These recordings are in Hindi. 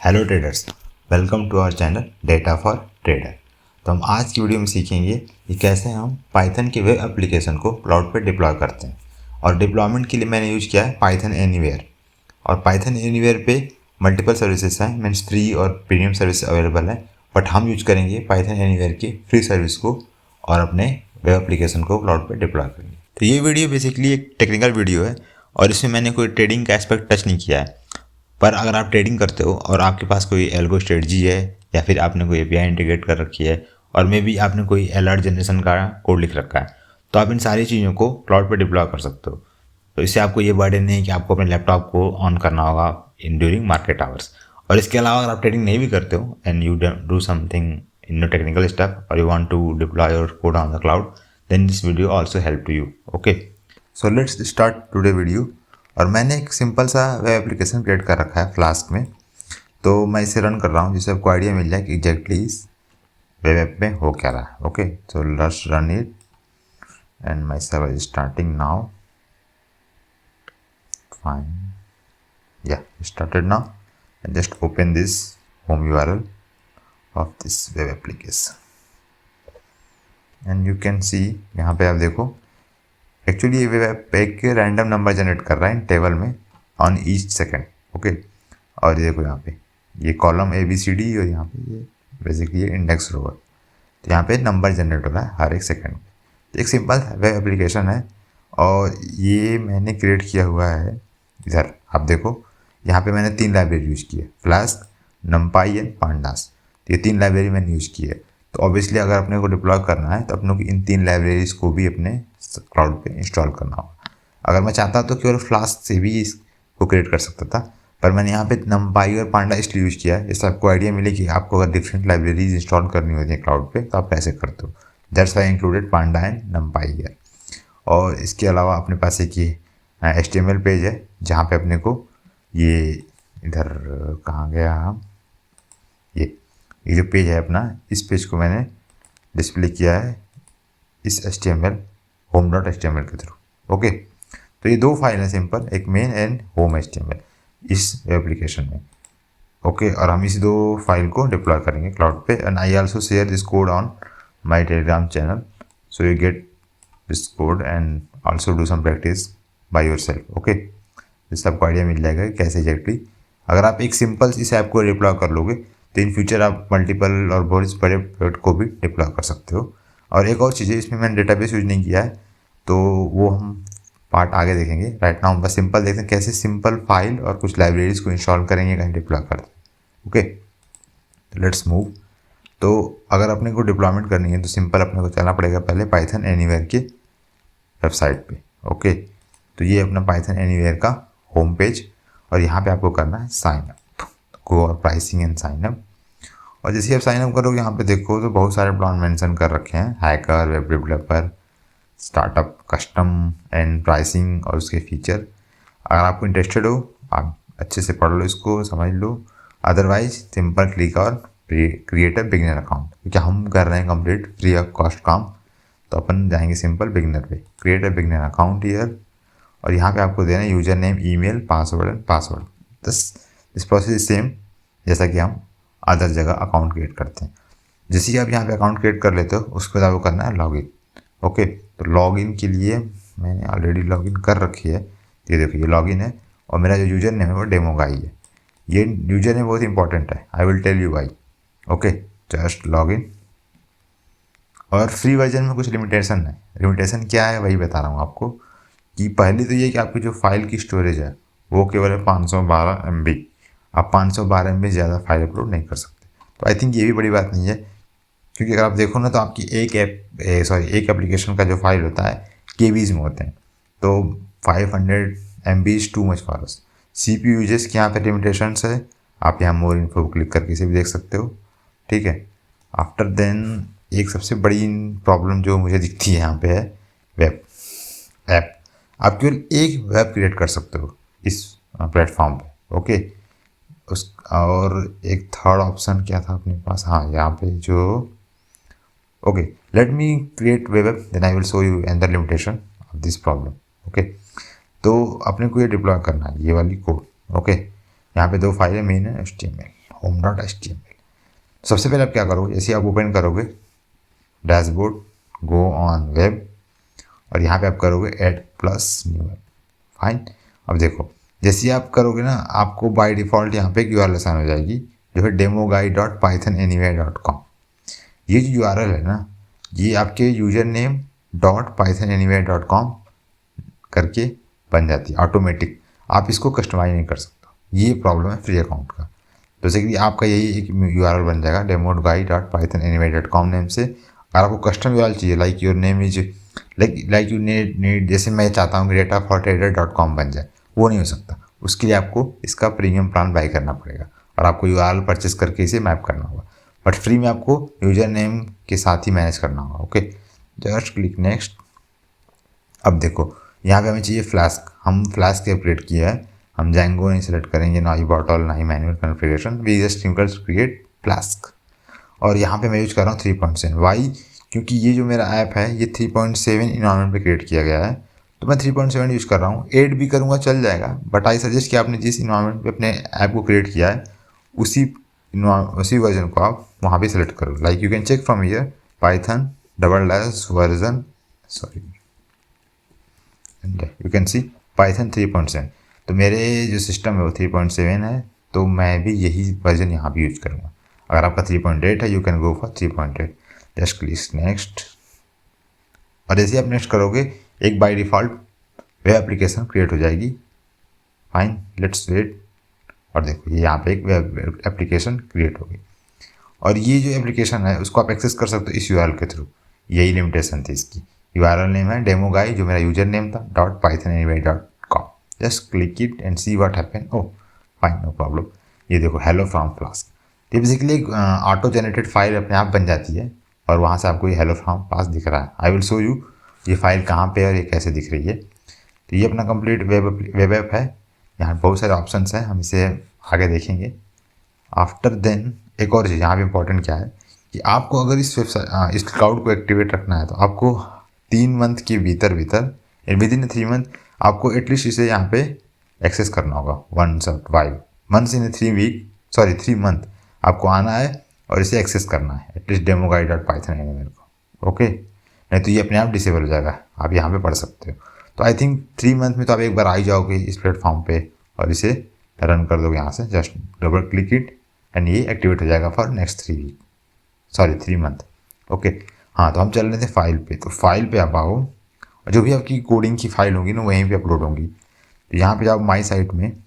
Hello traders, welcome to our channel data for trader. तो हम आज की वीडियो में सीखेंगे कि कैसे हम पाइथन के वेब एप्लीकेशन को क्लाउड पे डिप्लॉय करते हैं। और डिप्लॉयमेंट के लिए मैंने यूज किया है पाइथन एनीवेयर। और पाइथन एनीवेयर पे मल्टीपल सर्विसेज हैं, मीन्स फ्री और प्रीमियम सर्विस अवेलेबल है। बट हम यूज करेंगे पाइथन एनीवेयर की फ्री सर्विस को और अपने वेब एप्लीकेशन को क्लाउड पर डिप्लॉय करेंगे। तो ये वीडियो बेसिकली एक टेक्निकल वीडियो है और इसमें मैंने कोई ट्रेडिंग का एस्पेक्ट टच नहीं किया है। पर अगर आप ट्रेडिंग करते हो और आपके पास कोई एल्गो स्ट्रेटजी है या फिर आपने कोई एपीआई इंटीग्रेट कर रखी है और मे बी आपने कोई अलर्ट जनरेशन का कोड लिख रखा है, तो आप इन सारी चीज़ों को क्लाउड पर डिप्लॉय कर सकते हो। तो इससे आपको ये बर्डन नहीं है कि आपको अपने लैपटॉप को ऑन करना होगा इन ड्यूरिंग मार्केट आवर्स। और इसके अलावा अगर आप ट्रेडिंग नहीं भी करते हो and you do something in no technical stuff और you want to deploy your code on the cloud, then this video also help to you. Okay, so let's start today video. और मैंने एक सिंपल सा वेब एप्लीकेशन क्रिएट कर रखा है फ्लास्क में, तो मैं इसे रन कर रहा हूँ जिससे आपको आइडिया मिल जाए कि एग्जैक्टली इस वेब ऐप में हो क्या रहा है। Okay, so let's run it and my server is starting now. Fine, yeah started now and just open this home URL of this web application and you can see, यहाँ पे आप देखो एक्चुअली ये वेब ऐप एक रैंडम नंबर जनरेट कर रहा है टेबल में ऑन ईच सेकेंड। ओके, और ये देखो यहाँ पे ये कॉलम ABCD और यहाँ पे ये बेसिकली ये इंडेक्स रोवर। तो यहाँ पे नंबर जनरेट हो रहा है हर एक सेकेंड में। तो एक सिंपल वेब एप्लीकेशन है और ये मैंने क्रिएट किया हुआ है। इधर आप देखो, यहाँ पे मैंने 3 लाइब्रेरी यूज़ की है, फ्लास्क, नमपाई एंड पांडास। तो ये 3 लाइब्रेरी मैंने यूज़ की है। तो ऑब्वियसली अगर अपने को डिप्लॉय करना है तो अपने को इन 3 लाइब्रेरीज को भी अपने क्लाउड पे इंस्टॉल करना होगा। अगर मैं चाहता तो केवल फ्लास्क से भी इसको क्रिएट कर सकता था, पर मैंने यहाँ पे नमपाई और पांडा इसलिए यूज़ किया है इससे आपको आइडिया मिले कि आपको अगर डिफरेंट लाइब्रेरीज इंस्टॉल करनी होती है क्लाउड पे तो आप कैसे करते हो। That's why included Panda and नमपाई here. और इसके अलावा अपने पास एक ये HTML पेज है जहाँ पे अपने को ये इधर कहाँ गया हम, ये जो पेज है अपना, इस पेज को मैंने डिस्प्ले किया है इस HTML home.html के थ्रू। ओके, तो ये 2 फाइल हैं सिंपल, एक मेन एंड होम HTML इस एप्लीकेशन में। ओके, और हम इस 2 फाइल को डिप्लॉय करेंगे क्लाउड पे and I also share this code on my Telegram channel, so you get this code and also do some practice by yourself. Okay, जिससे आपको आइडिया मिल जाएगा कि कैसे एग्जैक्टली अगर आप एक सिंपल इस ऐप को डिप्लॉय कर लोगे तो इन फ्यूचर आप मल्टीपल और बहुत बड़े प्रोजेक्ट को भी डिप्लॉय कर सकते हो। और एक और चीज़ है, इसमें मैंने डेटाबेस यूज नहीं किया है तो वो हम पार्ट आगे देखेंगे। राइट नाउ हम बस सिंपल देखते हैं कैसे सिंपल फाइल और कुछ लाइब्रेरीज को इंस्टॉल करेंगे, कहीं डिप्लॉय करते हैं। Okay, let's move. तो अगर अपने को डिप्लॉयमेंट करनी है तो सिंपल अपने को चलना पड़ेगा पहले पाइथन एनीवेयर के वेबसाइट पे। ओके, तो ये अपना पाइथन एनीवेयर का होम पेज और यहाँ पे आपको करना है साइन अप। गो और प्राइसिंग एंड साइन अप। और जैसे आप साइन अप करोगे यहाँ पे देखो तो बहुत सारे प्लान मेंशन कर रखे हैं, hacker, web developer, startup, custom and pricing और उसके फीचर। अगर आपको इंटरेस्टेड हो आप अच्छे से पढ़ लो, इसको समझ लो। अदरवाइज सिंपल क्लिक और क्रिएट अ बिगिनर अकाउंट, क्योंकि हम कर रहे हैं कंप्लीट फ्री ऑफ कॉस्ट काम, तो अपन जाएंगे सिंपल बिगिनर पे, create a beginner account year. और यहाँ पे आपको देना है user name, email, password and password. This process is same जैसा कि हम अदर जगह अकाउंट क्रिएट करते हैं। जैसे ही आप यहाँ पे अकाउंट क्रिएट कर लेते हो उसके बाद आपको करना है लॉगिन। ओके, तो लॉगिन के लिए मैंने ऑलरेडी लॉगिन कर रखी है। ये देखिए ये लॉगिन है और मेरा जो यूजर नेम है वो डेमो गाई है। ये यूजर नेम बहुत इंपॉर्टेंट है, I will tell you why. Okay, just login. और फ्री वर्जन में कुछ लिमिटेशन है। लिमिटेशन क्या है वही बता रहा हूँ आपको। कि पहली तो ये कि आपकी जो फाइल की स्टोरेज है वो केवल है 512 MB। आप 512 MB से ज़्यादा फाइल अपलोड नहीं कर सकते। तो आई थिंक ये भी बड़ी बात नहीं है, क्योंकि अगर आप देखो ना तो आपकी एक एक एप्लीकेशन का जो फाइल होता है KBs में होते हैं, तो 500 MB is too much for us. CPU uses के यहाँ पे लिमिटेशंस है, आप यहाँ मोर इन्फो क्लिक करके इसे भी देख सकते हो। ठीक है, आफ्टर देन एक सबसे बड़ी प्रॉब्लम जो मुझे दिखती है यहाँ पे है वेब ऐप। आप केवल एक वेब क्रिएट कर सकते हो इस प्लेटफॉर्म पे। ओके, उस और एक थर्ड ऑप्शन क्या था अपने पास, हाँ यहाँ पे जो, okay let me create web app then I will show you and the limitation of this problem. Okay, तो अपने को ये डिप्लॉय करना है ये वाली कोड। ओके, यहाँ पे 2 फाइलें मेन है HTML home.html। सबसे पहले आप क्या करोगे, जैसे आप ओपन करोगे डैशबोर्ड, गो ऑन वेब, और यहाँ पे आप करोगे add plus new web. Fine. अब देखो जैसे आप करोगे ना, आपको बाय डिफ़ॉल्ट यहाँ पे एक URL असाइन हो जाएगी जो है demoguide.pythonanywhere.com। ये जो URL है ना, ये आपके यूजर नेम .pythonanywhere.com करके बन जाती है ऑटोमेटिक। आप इसको कस्टमाइज नहीं कर सकते, ये प्रॉब्लम है फ्री अकाउंट का। तो बेसिकली आपका यही एक URL बन जाएगा demoguide.pythonanywhere.com नेम से। अगर आपको कस्टम URL चाहिए like your name is like you need, जैसे मैं चाहता हूँ कि datafortrader.com बन जाए, वो नहीं हो सकता। उसके लिए आपको इसका प्रीमियम प्लान बाय करना पड़ेगा और आपको URL परचेस करके इसे मैप करना होगा। बट फ्री में आपको यूजर नेम के साथ ही मैनेज करना होगा। Okay, just click next. अब देखो यहाँ पे हमें चाहिए फ्लास्क, हम फ्लास्क क्रिएट किया है, हम जैंगो नहीं सेलेक्ट करेंगे, ना ही बॉटल ना ही manual configuration, we just simple create Flask. और यहाँ पे मैं यूज कर रहा हूँ 3.7। वाई? क्योंकि ये जो मेरा ऐप है ये 3.7 इन्वायरमेंट पे क्रिएट किया गया है, तो मैं 3.7 यूज़ कर रहा हूँ। 8 भी करूँगा चल जाएगा, बट आई सजेस्ट कि आपने जिस इन्वायरमेंट पे अपने ऐप को क्रिएट किया है उसी वर्जन को आप वहाँ पे सेलेक्ट करो। Like you can check from here Python version you can see Python 3.7। तो मेरे जो सिस्टम है वो 3.7 है, तो मैं भी यही वर्जन यहाँ भी यूज करूँगा। अगर आपका 3.8 है you can go for 3.8। Just click next. और जैसे आप नेक्स्ट करोगे एक by default web application create हो जाएगी। Fine, let's wait. और देखो ये यहाँ पे एक वेब एप्लीकेशन क्रिएट हो गई। और ये जो एप्लीकेशन है उसको आप एक्सेस कर सकते हो इस URL के थ्रू। यही लिमिटेशन थी इसकी। URL नेम है demoguide, जो मेरा यूजर नेम था .pythonanywhere.com। Just click it and see what happen. Oh fine, no problem. ये देखो हेलो फ्रॉम फ्लास्क। ये बेसिकली एक ऑटो जनरेटेड फाइल अपने आप बन जाती है और वहाँ से आपको ये हेलो फ्रॉम फ्लास्क दिख रहा है। आई विल शो यू ये फाइल कहाँ पे है और ये कैसे दिख रही है। तो ये अपना कंप्लीट वेब ऐप है। यहाँ बहुत सारे ऑप्शंस हैं, हम इसे आगे देखेंगे। आफ्टर देन एक और चीज़ यहाँ पे इंपॉर्टेंट क्या है कि आपको अगर इस क्लाउड को एक्टिवेट रखना है तो आपको 3 मंथ के भीतर विद इन 3 मंथ आपको एटलीस्ट इसे यहाँ पे एक्सेस करना होगा। 1.5 मंथ्स इन 3 मंथ आपको आना है और इसे एक्सेस करना है एटलीस्ट demoguide.python को। ओके, नहीं तो ये अपने आप डिसेबल हो जाएगा, आप यहाँ पे पढ़ सकते हो। तो आई थिंक 3 मंथ में तो आप एक बार आ ही जाओगे इस प्लेटफॉर्म पे और इसे रन कर दोगे यहाँ से। Just double click it and ये एक्टिवेट हो जाएगा फॉर नेक्स्ट 3 मंथ। ओके, हाँ तो हम चल रहे थे फाइल पे। तो फाइल पे आप आओ, जो भी आपकी कोडिंग की फाइल होगी ना वहीं पे अपलोड होंगी। तो यहाँ पे जाओ माई साइट में,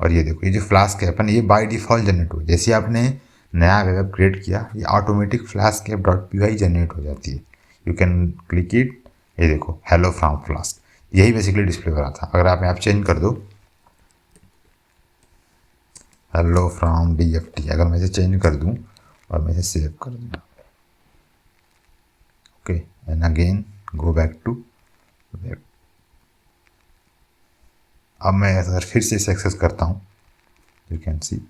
और ये देखो ये जो फ्लास्क ऐप है ना ये बाय डिफ़ॉल्ट जनरेट हो। जैसे आपने नया वेब ऐप क्रिएट किया ये automatic flask app .py generate हो जाती है। You can click it. ये देखो हेलो फ्रॉम फ्लास्क, यही बेसिकली डिस्प्ले हो रहा था। अगर आप यहाँ चेंज कर दो हेलो फ्रॉम DFT, अगर मैं इसे चेंज कर दूँ और मैं इसे सेव कर दूँ, okay, and again go back to web. अब मैं अगर फिर से इसे एक्सेस करता हूँ you can see,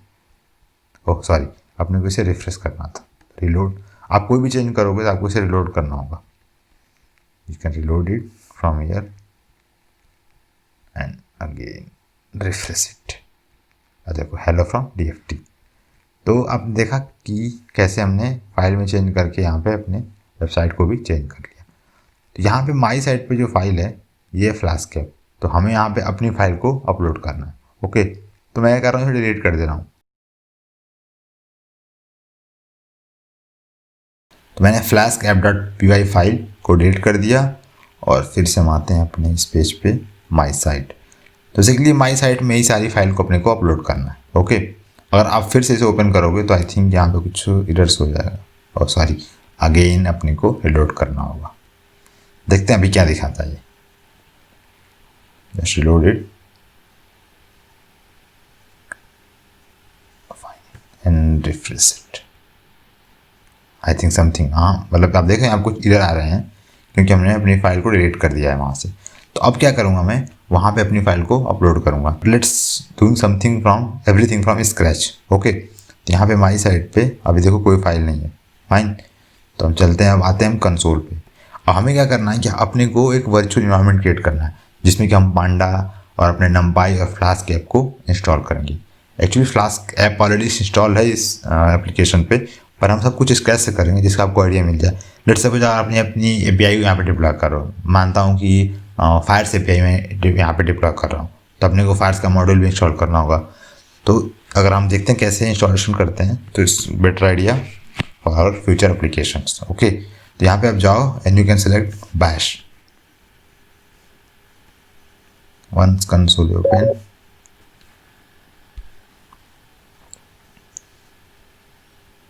oh sorry, अपने को इसे रिफ्रेश करना था। रिलोड, आप कोई भी चेंज करोगे तो आपको इसे रिलोड करना होगा। You can reload it from here and again refresh it. देखो हेलो फ्रॉम DFT। तो आपने देखा कि कैसे हमने फाइल में चेंज करके यहाँ पे अपने वेबसाइट को भी चेंज कर लिया। तो यहाँ पे माई साइट पे जो फाइल है ये फ्लास्क है, तो हमें यहाँ पे अपनी फाइल को अपलोड करना है। ओके, तो मैं क्या कर रहा हूँ, डिलीट कर दे रहा हूँ। तो मैंने फ्लास्क app.py फाइल को डिलीट कर दिया और फिर से हम आते हैं अपने इस पेज पे माई साइट। तो बेसिकली माई साइट में ही सारी फाइल को अपने को अपलोड करना है। ओके, अगर आप फिर से इसे ओपन करोगे तो आई थिंक यहाँ पे कुछ एरर्स हो जाएगा, और सॉरी अगेन अपने को रिलोड करना होगा। देखते हैं अभी क्या दिखाता है ये। Just reload it and refresh it. I think something, हाँ मतलब आप देखें आपको एरर आ रहे हैं क्योंकि हमने अपनी फाइल को डिलीट कर दिया है वहाँ से। तो अब क्या करूँगा, मैं वहाँ पे अपनी फाइल को अपलोड करूँगा। Let's doing something from everything from scratch. Okay, तो यहाँ पे माई साइट पे अभी देखो कोई फाइल नहीं है। फाइन, तो हम चलते हैं, अब आते हैं हम कंसोल पे। अब हमें क्या करना है कि अपने को एक वर्चुअल इन्वायरमेंट क्रिएट करना है जिसमें कि हम पांडा और अपने numpy और फ्लास्क ऐप को इंस्टॉल करेंगे। Actually flask app already install है इस एप्लीकेशन पे, पर हम सब कुछ स्क्रैच से करेंगे जिसका आपको आइडिया मिल जाए। लेट्स सपोज आपने अपनी API को यहाँ पे डिप्लॉय कर रहे हो, मानता हूँ कि फायर्स API में यहाँ पे डिप्लॉय कर रहा हूँ, तो अपने को फायर्स का मॉड्यूल भी इंस्टॉल करना होगा। तो अगर हम देखते हैं कैसे इंस्टॉलेशन करते हैं, तो it's better idea for future applications. Okay, तो यहाँ पे आप जाओ and you can select bash. Once console open,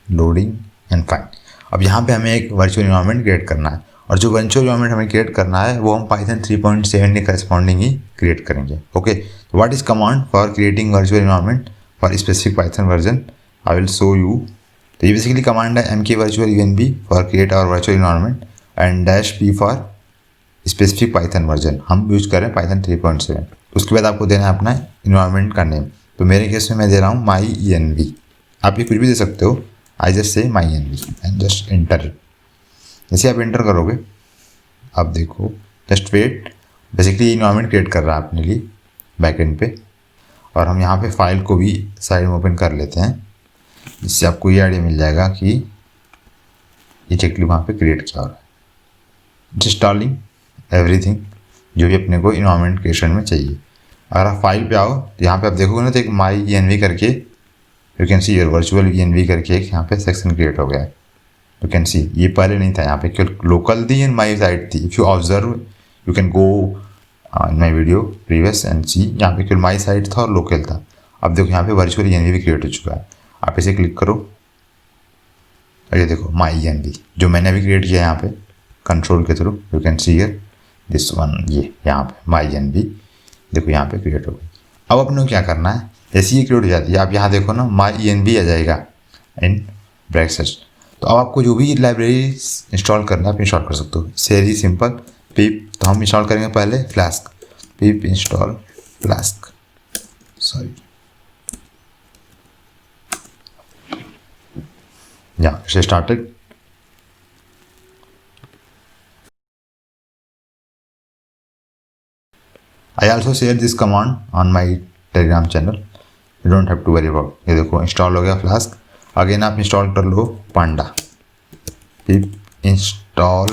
loading and fine. अब यहाँ पे हमें एक वर्चुअल इन्वायरमेंट क्रिएट करना है, और जो वर्चुअल इन्वायरमेंट हमें क्रिएट करना है वो हम पाइथन 3.7 के करस्पॉन्डिंग ही क्रिएट करेंगे। Okay, what is command for creating virtual environment for specific Python version, I will show you. तो ये बेसिकली कमांड है mk virtual env for create our virtual environment and -p for specific Python version. हम यूज करें पाइथन 3.7। उसके बाद आपको देना है अपना इन्वायरमेंट का नेम। तो मेरे केस में मैं दे रहा हूँ myenv, आप ये कुछ भी दे सकते हो। I just say myenv and just enter. जैसे आप एंटर करोगे, आप देखो, just wait, basically environment create कर रहा है अपने लिए बैकएंड पे। और हम यहाँ पे फाइल को भी साइड में ओपन कर लेते हैं, जिससे आपको ये आइडिया मिल जाएगा कि ये एक्चुअली वहाँ पे क्रिएट क्या हो रहा है। इंस्टॉलिंग एवरीथिंग जो भी अपने को इन्वायरमेंट क्रिएशन में चाहिए। अगर आप फाइल पे आओ तो यहाँ पे आप देखोगे ना, तो एक myenv करके you can see your virtual env करके एक यहाँ पे सेक्शन क्रिएट हो गया है। यू कैन सी, ये पहले नहीं था, यहाँ पे केवल लोकल थी एंड माई साइट थी। If you observe you can go in my video previous and see, यहाँ पे केवल माई साइट था और लोकल था। अब देखो यहाँ पे वर्चुअल env भी क्रिएट हो चुका है। आप इसे क्लिक करो और ये देखो myenv जो मैंने अभी क्रिएट किया है यहाँ पे कंट्रोल के through, you can see here this one, ये यहाँ पे myenv देखो यहाँ पे क्रिएट हो गई। अब अपने को क्या करना है, जैसे ये क्रिएट हो जाती है, आप यहाँ देखो ना myenv आ जाएगा इन ब्रैकेट्स। तो अब आपको जो भी लाइब्रेरी इंस्टॉल करना है आप इंस्टॉल कर सकते हो। सेरी सिंपल पिप, तो हम इंस्टॉल करेंगे पहले flask, pip install flask, sorry yeah, she started. I also share this command on my Telegram channel. You don't have to worry about. ये देखो इंस्टॉल हो गया फ्लास्क। अगेन आप इंस्टॉल कर लो panda, pip install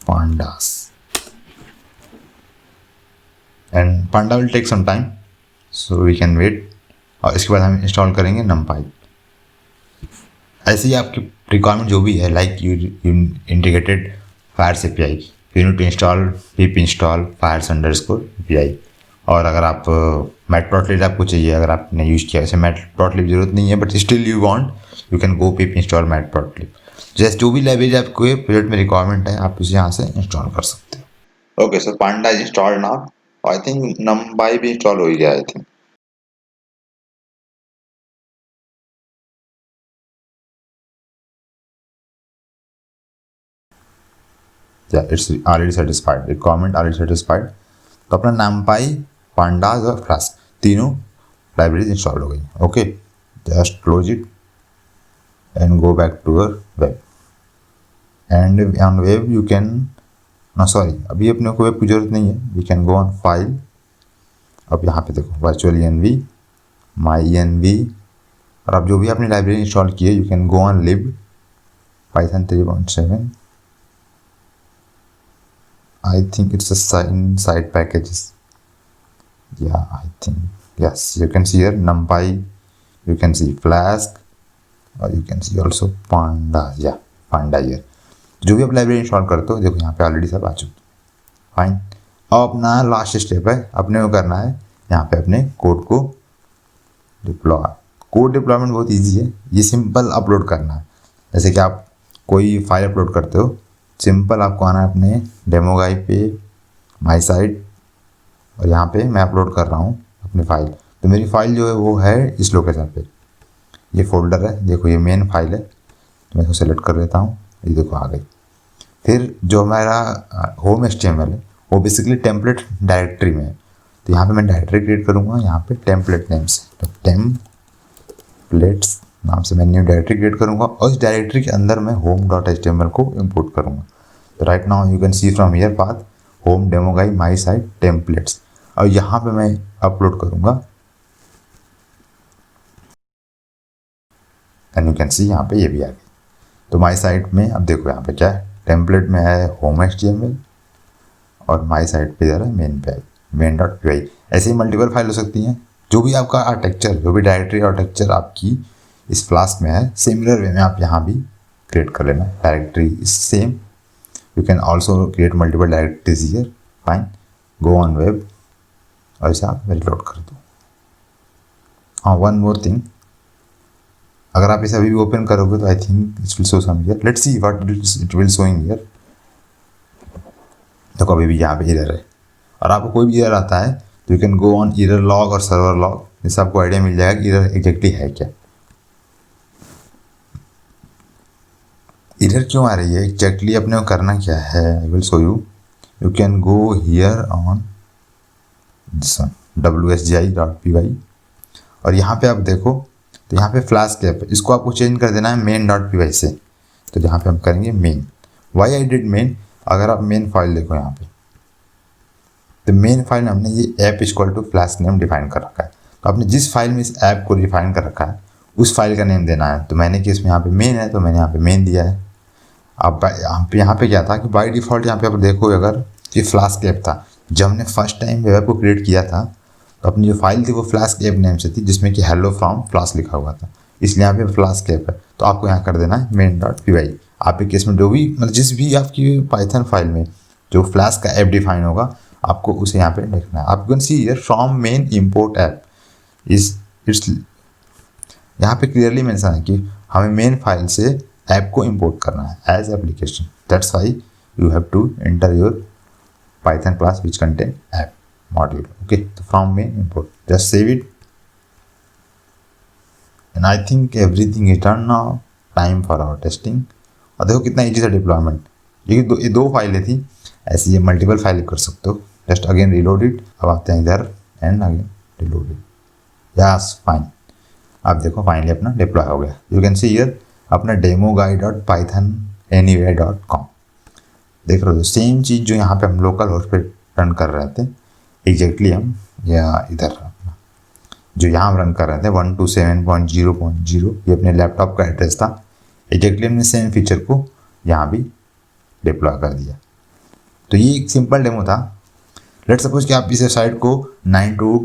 pandas, and panda will take some time so we can wait. और इसके बाद हम इंस्टॉल करेंगे numpy। ऐसे ही आपकी रिक्वायरमेंट जो भी है, like you integrated Fyers API, you need to install pip install Fyers underscore API। और अगर आप मैटप्लॉटलिब आपको चाहिए, अगर आपने यूज़ किया, वैसे मैटप्लॉटलिब जरूरत नहीं है, but still you want, you can go pip install matplotlib. जैसे जो भी लाइब्रेरी आपको प्रोजेक्ट में रिक्वायरमेंट है, आप उसे यहाँ से इंस्टॉल कर सकते हो। Okay, so panda is installed now. I think numpy भी इंस्टॉल हो गया, आई थिंक। या it's already satisfied, requirement already satisfied. तो अपना numpy, pandas और फ्लास्क तीनों लाइब्रेरीज इंस्टॉल हो गई। Okay, just close it and go back to your web. And on web you can, no sorry, अभी अपने को वेब की जरूरत नहीं है, we can go on file. अब यहाँ पे देखो वर्चुअल env, myenv, और अब जो भी आपने लाइब्रेरी इंस्टॉल की है, you can go on lib Python 3.7। I think it's a side packages. Yeah, I think yes. You can see here numpy, you can see flask, or you can see also pandas. Yeah, panda here. जो भी आप लाइब्रेरी इंस्टॉल करते हो, देखो यहाँ पे ऑलरेडी सब आ चुके हैं। फाइन, अब अपना लास्ट स्टेप है, अपने को करना है यहाँ पे अपने कोड को डिप्लॉय। कोड डिप्लॉयमेंट बहुत इजी है, ये सिंपल अपलोड करना है। जैसे कि आप कोई फाइल अपलोड करते हो, सिंपल आपको आना है अपने डेमो गाई पे, माई साइट, और यहाँ पे मैं अपलोड कर रहा हूँ अपनी फाइल। तो मेरी फाइल जो है वो है इस लोकेशन पे, ये फोल्डर है, देखो ये मेन फाइल है। तो मैं इसको सेलेक्ट कर लेता हूँ, ये देखो आ गई। फिर जो हमारा होम HTML है वो बेसिकली टेम्पलेट डायरेक्टरी में है। तो यहाँ पे मैं डायरेक्टरी क्रिएट करूँगा, यहाँ पे टेम्पलेट नेम से, तो टेम्पलेट्स नाम से मैं न्यू डायरेक्टरी क्रिएट करूँगा, और इस डायरेक्टरी के अंदर मैं home.html को इंपोर्ट करूँगा। तो right now you can C from here path home demo गाई माई साइट टेम्पलेट्स, और यहाँ पे मैं अपलोड करूँगा एंड यू कैन सी यहाँ पे ये भी आ गई। तो माई साइट में अब देखो यहाँ पे क्या है, टेम्पलेट में है होम HTML और माई साइट पे इधर है मेन पे main.py। ऐसे ही मल्टीपल फाइल हो सकती हैं। जो भी आपका आर्किटेक्चर, जो भी डायरेक्टरी आर्किटेक्चर आपकी इस फ्लास्क में है, सिमिलर वे में आप यहाँ भी क्रिएट कर लेना। Directory is same, you can also create multiple directories here, fine. Go on web और इसे आप रिलोड कर दो। हाँ, वन मोर थिंग, अगर आप इसे अभी भी ओपन करोगे तो I think it will show some here, let's see what it will showing here. देखो अभी भी यहाँ पे एरर है, और आपको कोई भी एरर आता है तो you can go on error log और सर्वर लॉग, जिससे आपको आइडिया मिल जाएगा कि एरर एग्जैक्टली है क्या, एरर क्यों आ रही है एग्जैक्टली। अपने को करना क्या है, I will show you. You can go here on this one wsgi.py और यहाँ पे आप देखो तो यहाँ पे फ्लास्क है, इसको आपको चेंज कर देना है main.py से। तो यहाँ पे हम करेंगे main. Why I did main, अगर आप मेन फाइल देखो यहाँ पे, तो मेन फाइल हमने ये app equal to Flask name define कर रखा है। तो आपने जिस फाइल में इस ऐप को डिफाइन कर रखा है उस फाइल का नेम देना है। तो मैंने कि इसमें यहाँ पे मेन है तो मैंने यहाँ पे मेन दिया है। अब यहाँ पे क्या था कि बाय डिफ़ॉल्ट यहाँ पे आप देखो, अगर ये फ्लास्क ऐप था, जब हमने फर्स्ट टाइम वेब को क्रिएट किया था तो अपनी जो फाइल थी वो फ्लास्क ऐप नेम से थी, जिसमें कि हेलो फ्रॉम फ्लास्क लिखा हुआ था, इसलिए यहाँ पे फ्लास्क ऐप है। तो आपको यहाँ कर देना है main.py। आपके केस में जो भी मतलब जिस भी आपकी पाइथन फाइल में जो फ्लास्क का ऐप डिफाइन होगा आपको उसे यहाँ पे लिखना है। आप can see here from main import app is it's, यहाँ पे क्लियरली मेंशन है कि हमें मेन फाइल से ऐप को इंपोर्ट करना है as application. That's why you have to enter your Python class which contain app module. Okay, तो from main import, just save it and I think everything is done now. Time for our testing. और देखो कितना ईजी था डिप्लॉयमेंट। ये दो फाइलें थी, ऐसी ये मल्टीपल फाइल कर सकते हो। जस्ट अगेन रिलोड इट, अब आते हैं इधर and again reload it. Yes fine, आप देखो फाइनली अपना डिप्लॉय हो गया। यू कैन सी हियर अपना demoguy.pythonanywhere.com देख रहे हो। सेम चीज़ जो यहाँ पे हम लोकल होस्ट पे रन कर रहे थे एग्जैक्टली हम या इधर जो यहाँ हम रन कर रहे थे 127.0.0, ये अपने लैपटॉप का एड्रेस था। एग्जैक्टली हमने सेम फीचर को यहाँ भी डिप्लॉय कर दिया। तो ये एक सिंपल डेमो था। लेट्स सपोज कि आप इस साइट को 9 to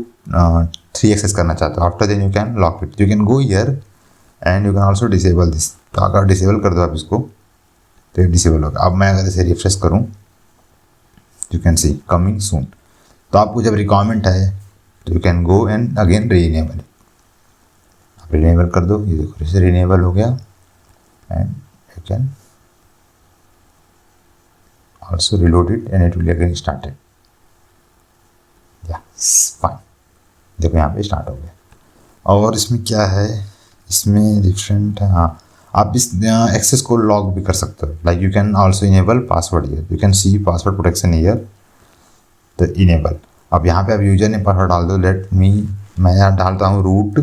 3 एक्सेस करना चाहते हो। After then you can lock it, you can go here and you can also disable this. तो अगर डिसेबल कर दो आप इसको तो ये डिसेबल होगा। अब मैं अगर इसे रिफ्रेश करूँ you can C coming soon. तो आपको जब रिक्वायरमेंट है तो you can go and again renewable, आप रीनेबल कर दो। ये देखो इसे रीनेबल हो गया and you can also reload it and it will again started. Fine, देखो यहाँ पे स्टार्ट हो गया। और इसमें क्या है, इसमें डिफरेंट है। हाँ, आप इस एक्सेस को लॉग भी कर सकते हो। Like you can also enable password here, you can see password protection here, तो इनेबल। अब यहाँ पे आप यूजर ने पासवर्ड डाल दो। लेट मी, मैं यहाँ डालता हूँ root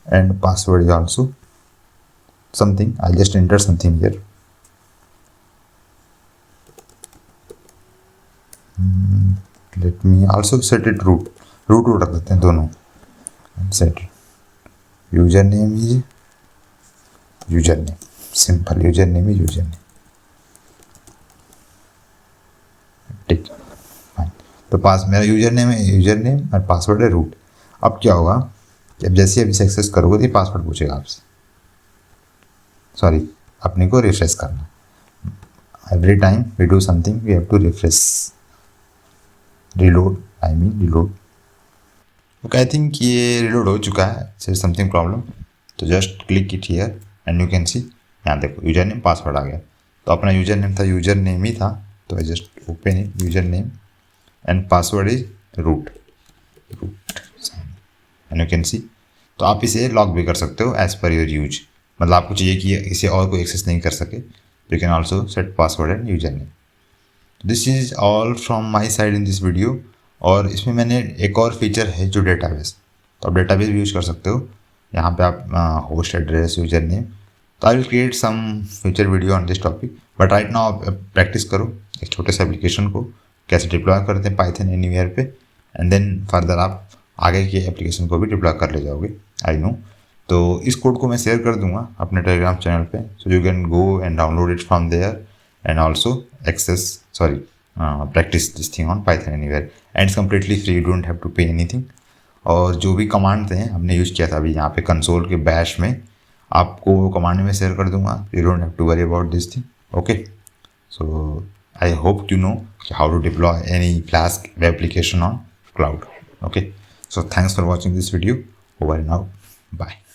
and password is also something, I just enter something here. Let me also set it root रख देते हैं दोनों। Set user name is user name, simple user name is user name, ठीक फाइन। तो पास मेरा यूजर नेम है यूजर नेम और पासवर्ड है रूट। अब क्या होगा कि अब जैसे आप इसे एक्सेस करोगे तो ये पासवर्ड पूछेगा आपसे। सॉरी, अपने को रिफ्रेश करना। Every time we do something we have to refresh, reload, I mean reload. Okay, I think ये रिलोड हो चुका है। इट्स समथिंग प्रॉब्लम, तो just click it here and you can see यहाँ देखो यूजर नेम पासवर्ड आ गया। तो अपना यूजर नेम था, यूजर नेम ही था, तो I just open it, user name and password is root and you can see. तो आप इसे लॉक भी कर सकते हो एज पर योर यूज, मतलब आपको चाहिए कि इसे और कोई एक्सेस नहीं कर सके, you can also set password and user name. This is all from my side in this video. और इसमें मैंने एक और फीचर है जो डेटाबेस, तो आप डेटाबेस भी यूज़ कर सकते हो। यहाँ पे आप होस्ट एड्रेस, यूजर नेम। तो I will create some future video on this topic, but right now आप प्रैक्टिस करो एक छोटे से एप्लीकेशन को कैसे डिप्लॉय करते हैं पाइथन एनीवेयर पे, एंड देन फर्दर आप आगे के एप्लीकेशन को भी डिप्लॉय कर ले जाओगे। आई नो तो इस कोड को मैं शेयर कर दूंगा अपने टेलीग्राम चैनल पे, so you can go and download it from there and also practice this thing on Python anywhere and it's completely free, you don't have to pay anything. और जो भी कमांड थे हमने यूज़ किया था अभी यहाँ पे कंसोल के बैश में, आपको वो कमांड में शेयर कर दूंगा, you don't have to worry about this thing. Okay, so I hope you know how to deploy any Flask web application on cloud. Okay, so thanks for watching this video. Over and out. Bye.